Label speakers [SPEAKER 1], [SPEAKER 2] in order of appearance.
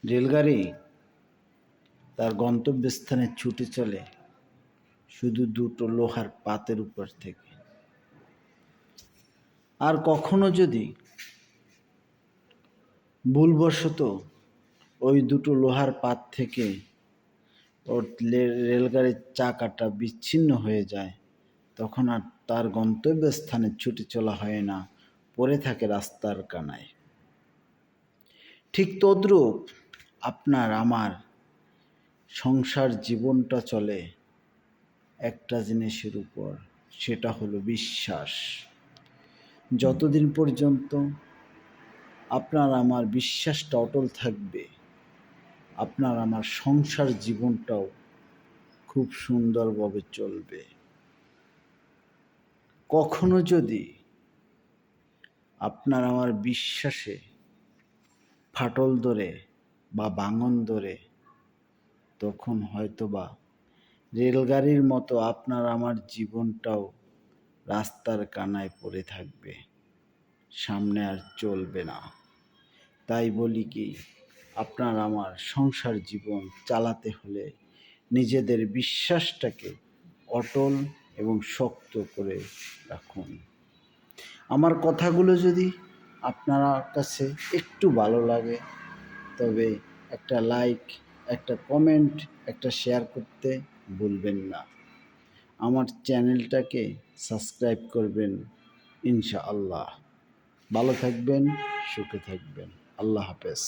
[SPEAKER 1] রেলগাড়ি তার গন্তব্যস্থানে ছুটে চলে শুধু দুটো লোহার পাতের উপর থেকে। আর কখনো যদি ভুলবশত ওই দুটো লোহার পাত থেকে ওর রেলগাড়ির চাকাটা বিচ্ছিন্ন হয়ে যায়, তখন আর তার গন্তব্যস্থানে ছুটে চলা হয় না, পড়ে থাকে রাস্তার কানায়। ঠিক তদ্রূপ আপনার আমার সংসার জীবনটা চলে একটা জিনিসের উপর, সেটা হলো বিশ্বাস। যতদিন পর্যন্ত আপনার আমার বিশ্বাসটা অটল থাকবে, আপনার আমার সংসার জীবনটাও খুব সুন্দরভাবে চলবে। কখনো যদি আপনার আমার বিশ্বাসে ফাটল ধরে বা ভাঙন ধরে, তখন হয়তোবা রেলগাড়ির মতো আপনার আমার জীবনটাও রাস্তার কানায় পড়ে থাকবে, সামনে আর চলবে না। তাই বলি কি, আপনার আমার সংসার জীবন চালাতে হলে নিজেদের বিশ্বাসটাকে অটল এবং শক্ত করে রাখুন। আমার কথাগুলো যদি আপনার কাছে একটু ভালো লাগে, তবে একটা লাইক, একটা কমেন্ট, একটা শেয়ার করতে ভুলবেন না। আমার চ্যানেলটাকে সাবস্ক্রাইব করবেন ইনশাআল্লাহ। ভালো থাকবেন, সুখে থাকবেন। আল্লাহ হাফেজ।